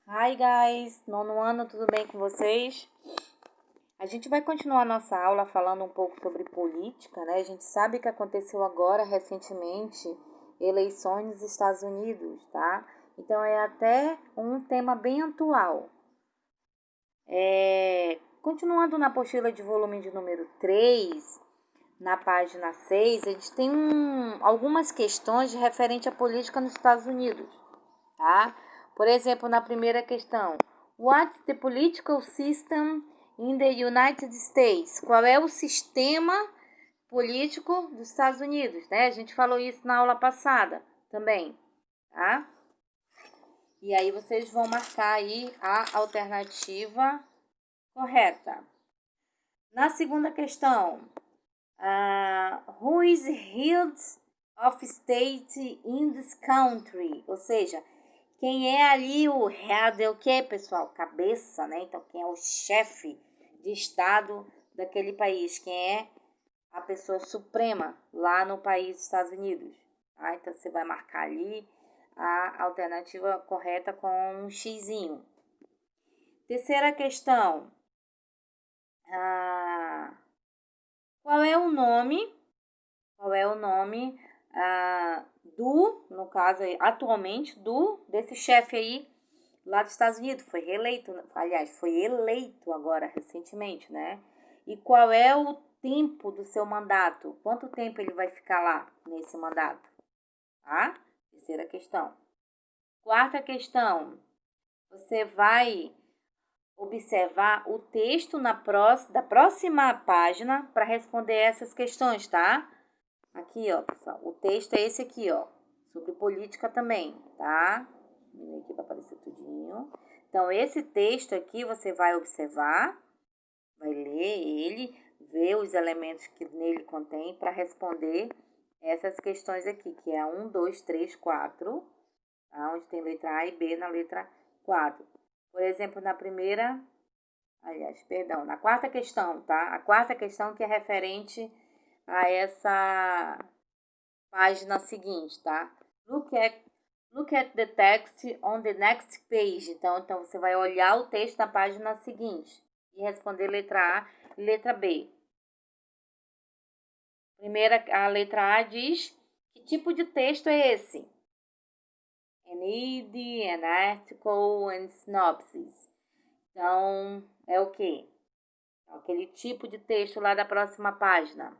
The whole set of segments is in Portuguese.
Hi guys, nono ano, tudo bem com vocês? A gente vai continuar nossa aula falando um pouco sobre política, né? A gente sabe que aconteceu agora, recentemente, eleições nos Estados Unidos, tá? Então é até um tema bem atual. Continuando na apostila de volume de número 3, na página 6, a gente tem algumas questões referente à política nos Estados Unidos, tá? Por exemplo, na primeira questão, what's the political system in the United States? Qual é o sistema político dos Estados Unidos, né? A gente falou isso na aula passada também, tá? E aí vocês vão marcar aí a alternativa correta. Na segunda questão, who is head of state in this country? Ou seja, quem é ali o head é o que, pessoal? Cabeça, né? Então, quem é o chefe de estado daquele país? Quem é a pessoa suprema lá no país dos Estados Unidos? Tá? Então, você vai marcar ali a alternativa correta com um xizinho. Terceira questão. Qual é o nome? No caso aí, atualmente, desse chefe aí lá dos Estados Unidos? Foi reeleito, aliás, foi eleito agora recentemente, né? E qual é o tempo do seu mandato? Quanto tempo ele vai ficar lá nesse mandato? Tá? Terceira questão. Quarta questão. Você vai observar o texto da próxima página para responder essas questões, tá? Aqui, ó, pessoal, o texto é esse aqui, ó, sobre política também, tá? Vem aqui para aparecer tudinho. Então, esse texto aqui você vai observar, vai ler ele, ver os elementos que nele contém para responder essas questões aqui, que é 1, 2, 3, 4, tá? Onde tem letra A e B na letra 4. Por exemplo, na quarta questão, tá? A quarta questão que é referente a essa página seguinte, tá? Look at the text on the next page. Então você vai olhar o texto na página seguinte e responder letra A e letra B. A letra A diz que tipo de texto é esse? An id, an article, and synopsis. Então, é o quê? Aquele tipo de texto lá da próxima página.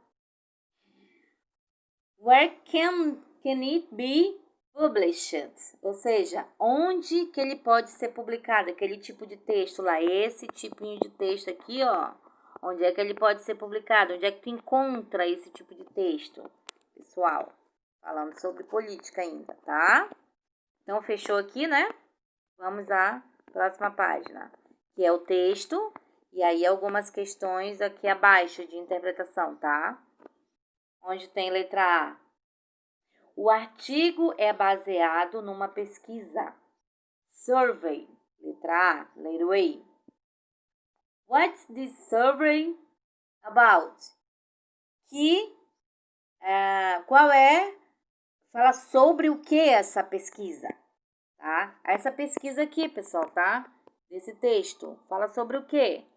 Where can it be published? Ou seja, onde que ele pode ser publicado? Aquele tipo de texto lá, esse tipinho de texto aqui, ó. Onde é que ele pode ser publicado? Onde é que tu encontra esse tipo de texto? Pessoal, falando sobre política ainda, tá? Então, fechou aqui, né? Vamos à próxima página, que é o texto. E aí, algumas questões aqui abaixo de interpretação, tá? Onde tem letra A. O artigo é baseado numa pesquisa. Survey, letra A, letra A. What's this survey about? Qual é? Fala sobre o que essa pesquisa, tá? Essa pesquisa aqui, pessoal, tá? Desse texto, fala sobre o que?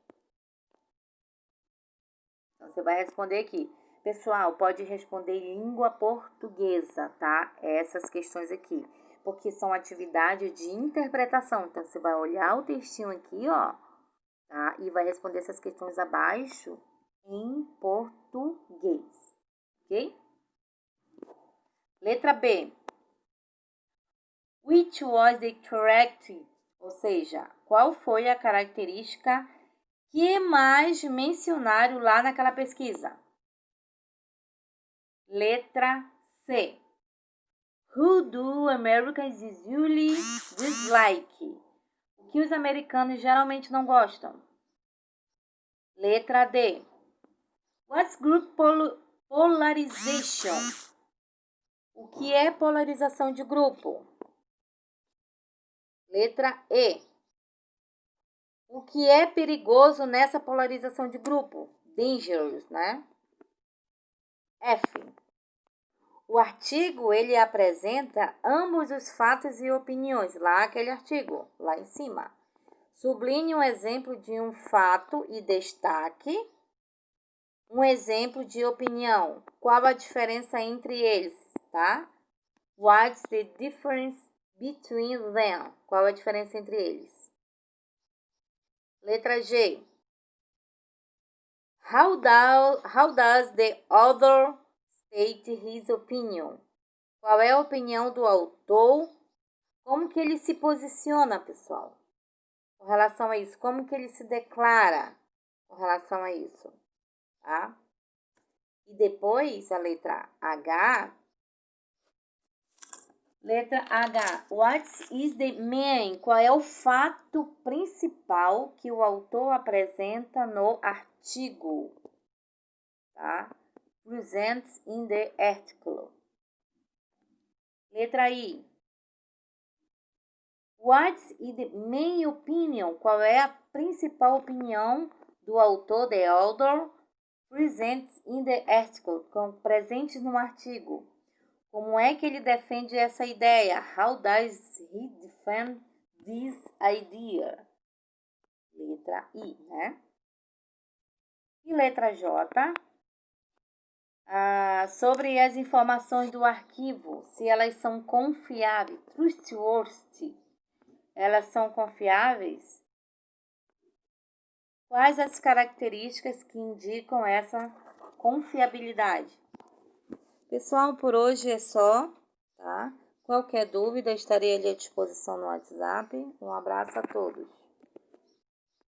Então, você vai responder aqui. Pessoal, pode responder em língua portuguesa, tá? Essas questões aqui. Porque são atividades de interpretação. Então, você vai olhar o textinho aqui, ó, tá? E vai responder essas questões abaixo em português, ok? Letra B. Which was the correct? Ou seja, qual foi a característica que mais mencionaram lá naquela pesquisa? Letra C. Who do Americans usually dislike? O que os americanos geralmente não gostam? Letra D. What's group polarization? O que é polarização de grupo? Letra E. O que é perigoso nessa polarização de grupo? Dangerous, né? F. O artigo, ele apresenta ambos os fatos e opiniões, lá aquele artigo, lá em cima. Sublinhe um exemplo de um fato e destaque um exemplo de opinião. Qual a diferença entre eles, tá? What's the difference between them? Qual a diferença entre eles? Letra G. How does the author state his opinion? Qual é a opinião do autor? Como que ele se posiciona, pessoal? Com relação a isso, como que ele se declara com relação a isso, tá? E depois a letra H. Letra H. What is the main? Qual é o fato principal que o autor apresenta no artigo? Tá? Presents in the article. Letra I. What is the main opinion? Qual é a principal opinião do autor, the author, presents in the article, presentes no artigo? Como é que ele defende essa ideia? How does he defend this idea? Letra I, né? E letra J. Sobre as informações do arquivo, se elas são confiáveis, trustworthy, elas são confiáveis? Quais as características que indicam essa confiabilidade? Pessoal, por hoje é só, tá? Qualquer dúvida, estarei ali à disposição no WhatsApp. Um abraço a todos.